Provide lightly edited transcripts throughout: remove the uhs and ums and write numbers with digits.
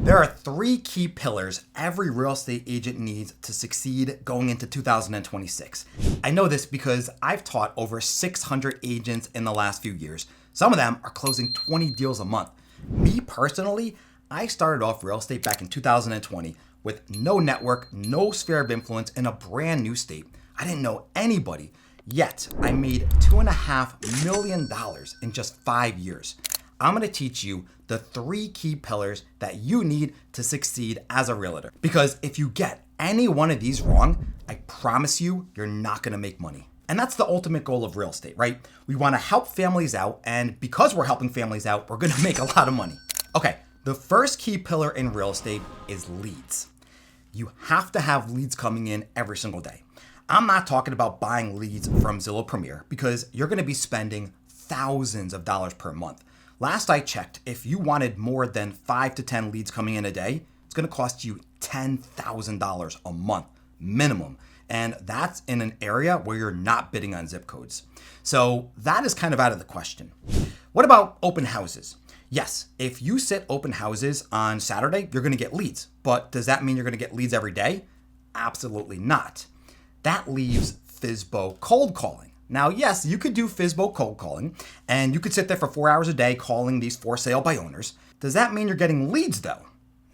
There are three key pillars every real estate agent needs to succeed going into 2026. I know this because I've taught over 600 agents in the last few years. Some of them are closing 20 deals a month. Me personally, I started off real estate back in 2020 with no network, no sphere of influence in a brand new state. I didn't know anybody, yet I made $2.5 million in just 5 years. I'm going to teach you the three key pillars that you need to succeed as a realtor. Because if you get any one of these wrong, I promise you, you're not going to make money. And that's the ultimate goal of real estate, right? We want to help families out, and because we're helping families out, we're going to make a lot of money. Okay, the first key pillar in real estate is leads. You have to have leads coming in every single day. I'm not talking about buying leads from Zillow Premier because you're going to be spending thousands of dollars per month. Last I checked, if you wanted more than 5 to 10 leads coming in a day, it's going to cost you $10,000 a month minimum. And that's in an area where you're not bidding on zip codes. So that is kind of out of the question. What about open houses? Yes, if you sit open houses on Saturday, you're going to get leads. But does that mean you're going to get leads every day? Absolutely not. That leaves FSBO cold calling. Now, yes, you could do FSBO cold calling, and you could sit there for 4 hours a day calling these for sale by owners. Does that mean you're getting leads though?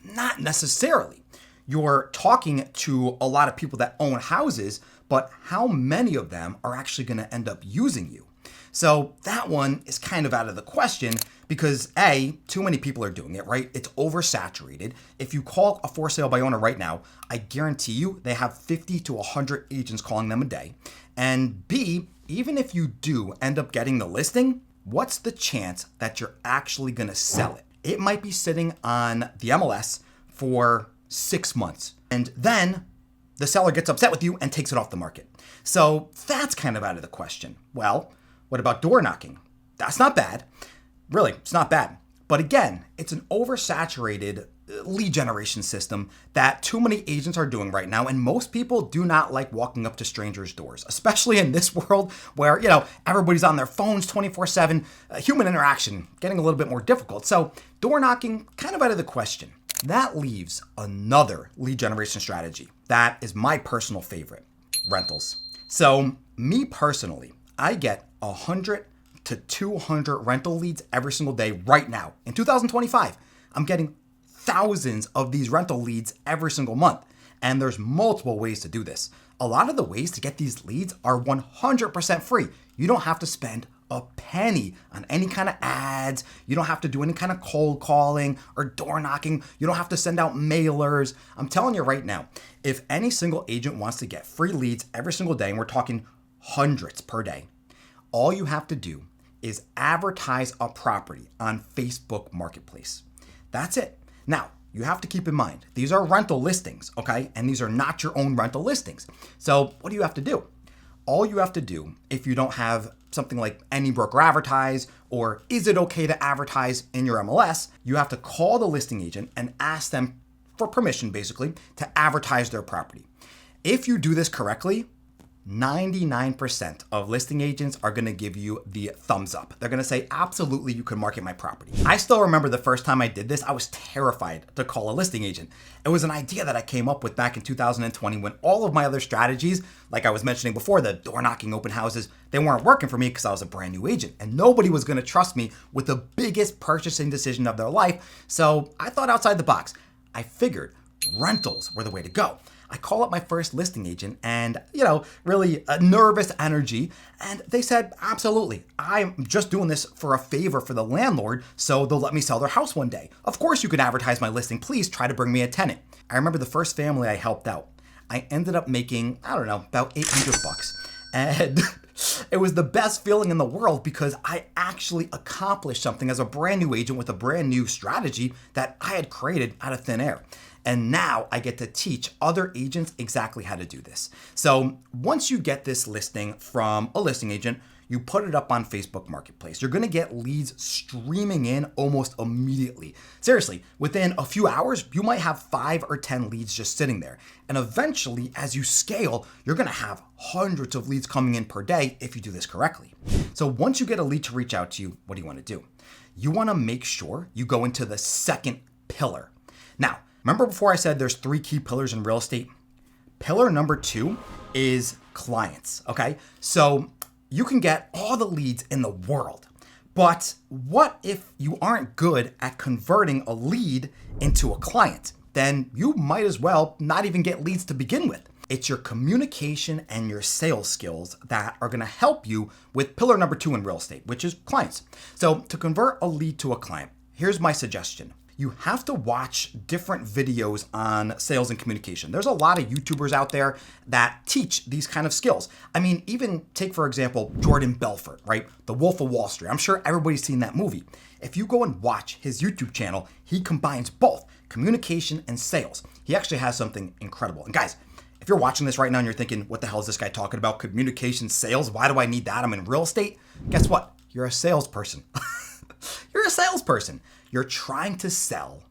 Not necessarily. You're talking to a lot of people that own houses, but how many of them are actually going to end up using you? So that one is kind of out of the question because A, too many people are doing it, right? It's oversaturated. If you call a for sale by owner right now, I guarantee you they have 50 to 100 agents calling them a day. And B, even if you do end up getting the listing, what's the chance that you're actually going to sell it? It might be sitting on the MLS for 6 months. And then the seller gets upset with you and takes it off the market. So that's kind of out of the question. Well, what about door knocking? That's not bad. Really, it's not bad. But again, it's an oversaturated lead generation system that too many agents are doing right now. And most people do not like walking up to strangers' doors, especially in this world where, everybody's on their phones 24/7, human interaction getting a little bit more difficult. So door knocking, kind of out of the question. That leaves another lead generation strategy. That is my personal favorite, rentals. So me personally, I get 100 to 200 rental leads every single day right now. In 2025, I'm getting thousands of these rental leads every single month. And there's multiple ways to do this. A lot of the ways to get these leads are 100% free. You don't have to spend a penny on any kind of ads. You don't have to do any kind of cold calling or door knocking. You don't have to send out mailers. I'm telling you right now, if any single agent wants to get free leads every single day, and we're talking hundreds per day, all you have to do is advertise a property on Facebook Marketplace. That's it. Now, you have to keep in mind, these are rental listings, okay? And these are not your own rental listings. So what do you have to do? All you have to do, if you don't have something like Any Broker Advertise, or is it okay to advertise in your MLS, you have to call the listing agent and ask them for permission, basically, to advertise their property. If you do this correctly, 99% of listing agents are going to give you the thumbs up. They're going to say, absolutely, you can market my property. I still remember the first time I did this, I was terrified to call a listing agent. It was an idea that I came up with back in 2020 when all of my other strategies, like I was mentioning before, the door knocking open houses, they weren't working for me because I was a brand new agent and nobody was going to trust me with the biggest purchasing decision of their life. So I thought outside the box. I figured rentals were the way to go. I call up my first listing agent and, really a nervous energy. And they said, absolutely, I'm just doing this for a favor for the landlord, so they'll let me sell their house one day. Of course you can advertise my listing. Please try to bring me a tenant. I remember the first family I helped out. I ended up making, about $800. And it was the best feeling in the world because I actually accomplished something as a brand new agent with a brand new strategy that I had created out of thin air. And now I get to teach other agents exactly how to do this. So once you get this listing from a listing agent, you put it up on Facebook Marketplace. You're going to get leads streaming in almost immediately. Seriously, within a few hours, you might have 5 or 10 leads just sitting there. And eventually, as you scale, you're going to have hundreds of leads coming in per day if you do this correctly. So once you get a lead to reach out to you, what do you want to do? You want to make sure you go into the second pillar. Now, remember before I said there's 3 key pillars in real estate? Pillar number 2 is clients, okay? So you can get all the leads in the world, but what if you aren't good at converting a lead into a client? Then you might as well not even get leads to begin with. It's your communication and your sales skills that are gonna help you with pillar number 2 in real estate, which is clients. So to convert a lead to a client, here's my suggestion. You have to watch different videos on sales and communication. There's a lot of YouTubers out there that teach these kind of skills. I mean, even take, for example, Jordan Belfort, right? The Wolf of Wall Street. I'm sure everybody's seen that movie. If you go and watch his YouTube channel, he combines both communication and sales. He actually has something incredible. And guys, if you're watching this right now and you're thinking, what the hell is this guy talking about? Communication, sales? Why do I need that? I'm in real estate. Guess what? You're a salesperson. You're a salesperson. You're trying to sell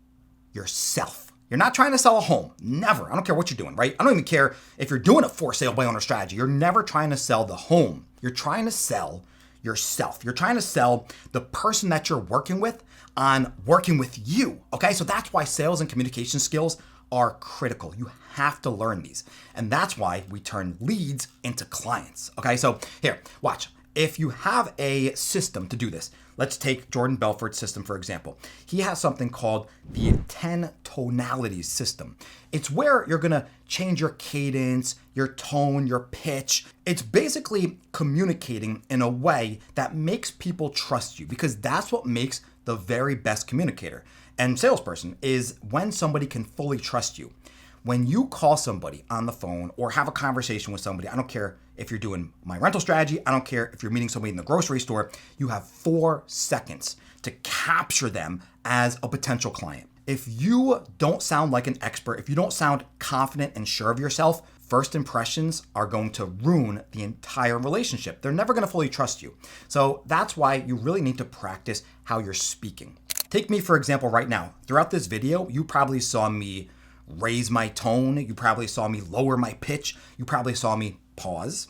yourself. You're not trying to sell a home. Never. I don't care what you're doing, right? I don't even care if you're doing a for sale by owner strategy. You're never trying to sell the home. You're trying to sell yourself. You're trying to sell the person that you're working with on working with you. Okay. So that's why sales and communication skills are critical. You have to learn these. And that's why we turn leads into clients. Okay. So here, watch. If you have a system to do this, let's take Jordan Belfort's system, for example. He has something called the 10 tonalities system. It's where you're gonna change your cadence, your tone, your pitch. It's basically communicating in a way that makes people trust you, because that's what makes the very best communicator and salesperson is when somebody can fully trust you. When you call somebody on the phone or have a conversation with somebody, I don't care if you're doing my rental strategy, I don't care if you're meeting somebody in the grocery store, you have 4 seconds to capture them as a potential client. If you don't sound like an expert, if you don't sound confident and sure of yourself, first impressions are going to ruin the entire relationship. They're never gonna fully trust you. So that's why you really need to practice how you're speaking. Take me, for example, right now. Throughout this video, you probably saw me raise my tone. You probably saw me lower my pitch. You probably saw me pause.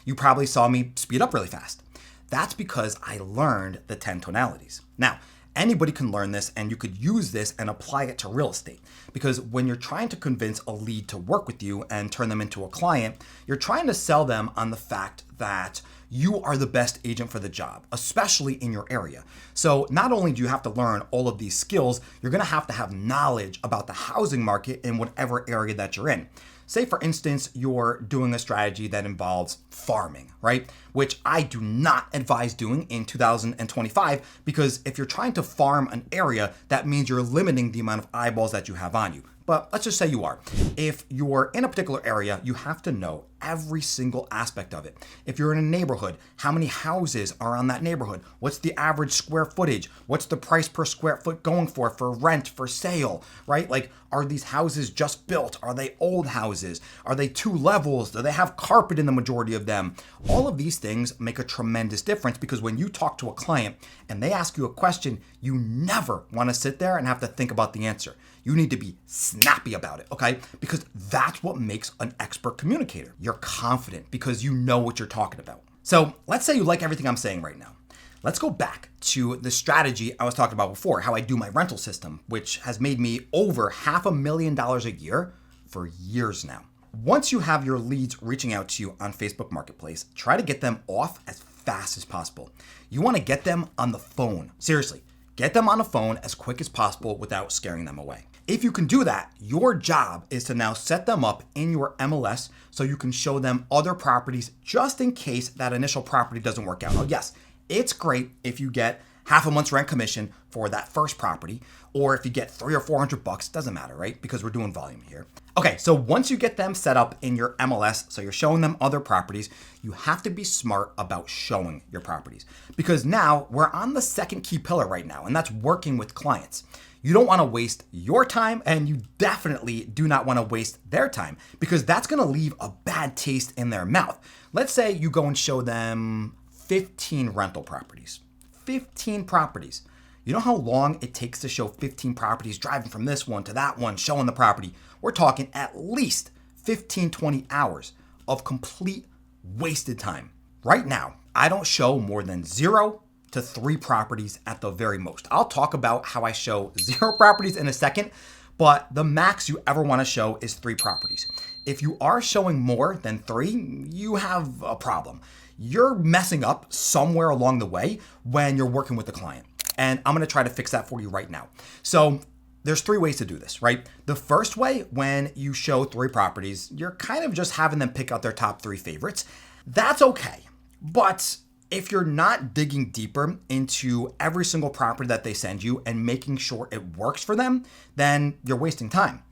You probably saw me speed up really fast. That's because I learned the 10 tonalities. Now, anybody can learn this, and you could use this and apply it to real estate. Because when you're trying to convince a lead to work with you and turn them into a client, you're trying to sell them on the fact that you are the best agent for the job, especially in your area. So not only do you have to learn all of these skills, you're gonna have to have knowledge about the housing market in whatever area that you're in. Say, for instance, you're doing a strategy that involves farming, right? Which I do not advise doing in 2025, because if you're trying to farm an area, that means you're limiting the amount of eyeballs that you have on you. But let's just say you are. If you're in a particular area, you have to know every single aspect of it. If you're in a neighborhood, how many houses are on that neighborhood? What's the average square footage? What's the price per square foot going for rent, for sale, right? Like, are these houses just built? Are they old houses? Are they 2 levels? Do they have carpet in the majority of them? All of these things make a tremendous difference, because when you talk to a client and they ask you a question, you never want to sit there and have to think about the answer. You need to be snappy about it, okay? Because that's what makes an expert communicator. You're confident because you know what you're talking about. So let's say you like everything I'm saying right now. Let's go back to the strategy I was talking about before, how I do my rental system, which has made me over $500,000 a year for years now. Once you have your leads reaching out to you on Facebook Marketplace, try to get them off as fast as possible. You want to get them on the phone. Seriously, get them on the phone as quick as possible without scaring them away. If you can do that, your job is to now set them up in your MLS so you can show them other properties just in case that initial property doesn't work out. Oh yes, it's great if you get half a month's rent commission for that first property, or if you get $300 or $400, doesn't matter, right? Because we're doing volume here. Okay, so once you get them set up in your MLS, so you're showing them other properties, you have to be smart about showing your properties, because now we're on the second key pillar right now, and that's working with clients. You don't want to waste your time, and you definitely do not want to waste their time, because that's going to leave a bad taste in their mouth. Let's say you go and show them 15 rental properties. 15 properties. You know how long it takes to show 15 properties, driving from this one to that one, showing the property? We're talking at least 15, 20 hours of complete wasted time. Right now, I don't show more than 0 to 3 properties at the very most. I'll talk about how I show 0 properties in a second, but the max you ever want to show is 3 properties. If you are showing more than 3, you have a problem. You're messing up somewhere along the way when you're working with the client. And I'm going to try to fix that for you right now. So there's 3 ways to do this, right? The first way, when you show 3 properties, you're kind of just having them pick out their top 3 favorites. That's okay. But if you're not digging deeper into every single property that they send you and making sure it works for them, then you're wasting time.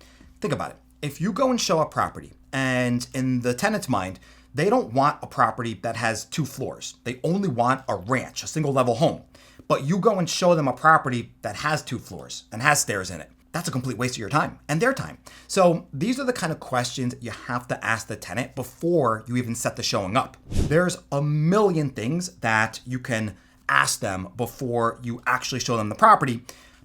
Think about it. If you go and show a property and in the tenant's mind, they don't want a property that has 2 floors. They only want a ranch, a single level home. But you go and show them a property that has 2 floors and has stairs in it. That's a complete waste of your time and their time. So these are the kind of questions you have to ask the tenant before you even set the showing up. There's a million things that you can ask them before you actually show them the property.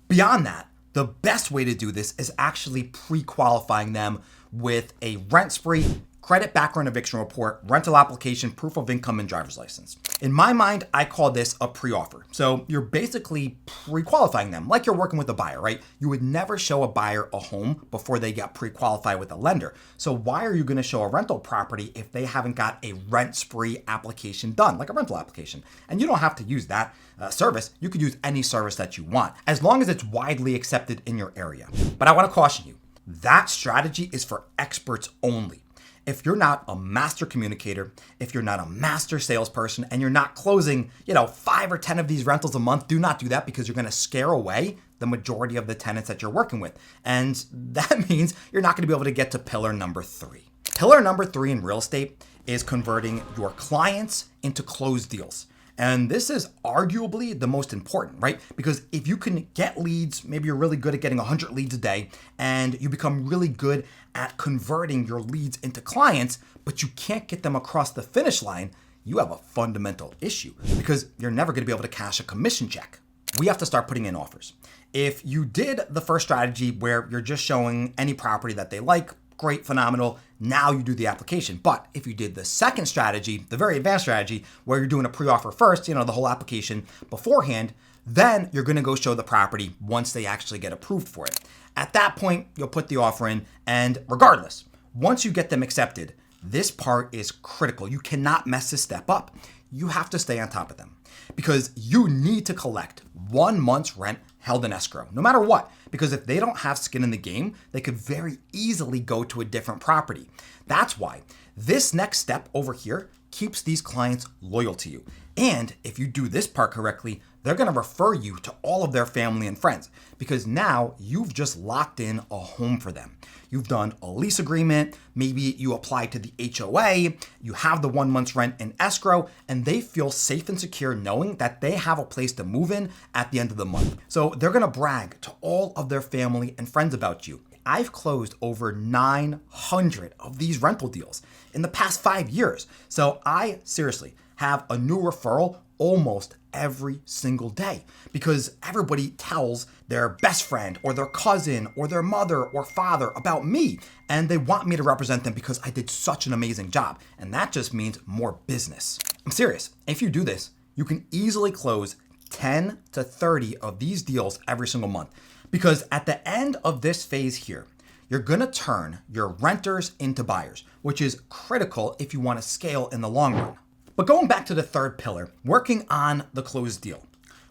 Beyond that, the best way to do this is actually pre-qualifying them with a rent spree, credit background eviction report, rental application, proof of income, and driver's license. In my mind, I call this a pre-offer. So you're basically pre-qualifying them like you're working with a buyer, right? You would never show a buyer a home before they get pre-qualified with a lender. So why are you going to show a rental property if they haven't got a rent spree application done, like a rental application? And you don't have to use that service. You could use any service that you want, as long as it's widely accepted in your area. But I want to caution you, that strategy is for experts only. If you're not a master communicator, if you're not a master salesperson, and you're not closing, 5 or 10 of these rentals a month, do not do that, because you're going to scare away the majority of the tenants that you're working with. And that means you're not going to be able to get to pillar number 3. Pillar number 3 in real estate is converting your clients into closed deals. And this is arguably the most important, right? Because if you can get leads, maybe you're really good at getting 100 leads a day, and you become really good at converting your leads into clients, but you can't get them across the finish line, you have a fundamental issue, because you're never going to be able to cash a commission check. We have to start putting in offers. If you did the first strategy where you're just showing any property that they like, great, phenomenal. Now you do the application. But if you did the second strategy, the very advanced strategy, where you're doing a pre-offer first, the whole application beforehand, then you're going to go show the property once they actually get approved for it. At that point, you'll put the offer in, and regardless, once you get them accepted, this part is critical. You cannot mess this step up. You have to stay on top of them, because you need to collect 1 month's rent held in escrow, no matter what. Because if they don't have skin in the game, they could very easily go to a different property. That's why this next step over here keeps these clients loyal to you. And if you do this part correctly, they're going to refer you to all of their family and friends, because now you've just locked in a home for them. You've done a lease agreement, maybe you apply to the HOA, you have the 1 month's rent in escrow, and they feel safe and secure knowing that they have a place to move in at the end of the month. So they're going to brag to all of their family and friends about you. I've closed over 900 of these rental deals in the past 5 years. So I seriously have a new referral almost every single day, because everybody tells their best friend or their cousin or their mother or father about me, and they want me to represent them because I did such an amazing job. And that just means more business. I'm serious. If you do this, you can easily close 10 to 30 of these deals every single month, because at the end of this phase here, you're going to turn your renters into buyers, which is critical if you want to scale in the long run. But going back to the third pillar, working on the closed deal,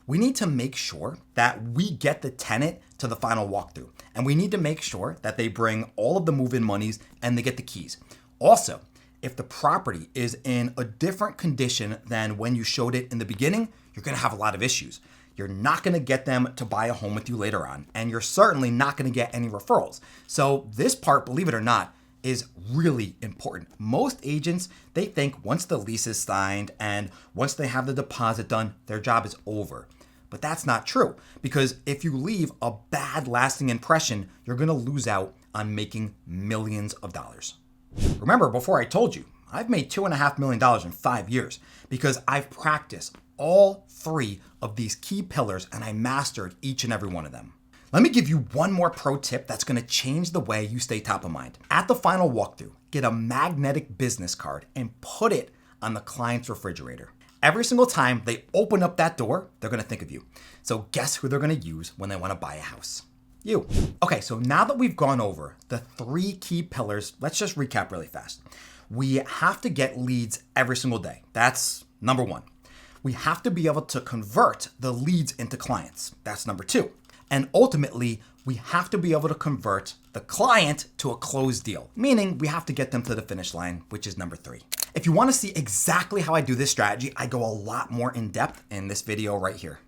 we need to make sure that we get the tenant to the final walkthrough. And we need to make sure that they bring all of the move-in monies and they get the keys. Also, if the property is in a different condition than when you showed it in the beginning, you're going to have a lot of issues. You're not going to get them to buy a home with you later on, and you're certainly not going to get any referrals. So this part, believe it or not, is really important. Most agents, they think once the lease is signed and once they have the deposit done, their job is over. But that's not true, because if you leave a bad lasting impression, you're going to lose out on making millions of dollars. Remember, before I told you, I've made $2.5 million in 5 years because I've practiced all 3 of these key pillars and I mastered each and every one of them. Let me give you one more pro tip that's going to change the way you stay top of mind. At the final walkthrough, get a magnetic business card and put it on the client's refrigerator. Every single time they open up that door, they're going to think of you. So guess who they're going to use when they want to buy a house? You. Okay, so now that we've gone over the 3 key pillars, let's just recap really fast. We have to get leads every single day. That's number 1. We have to be able to convert the leads into clients. That's number 2. And ultimately, we have to be able to convert the client to a closed deal, meaning we have to get them to the finish line, which is number 3. If you want to see exactly how I do this strategy, I go a lot more in depth in this video right here.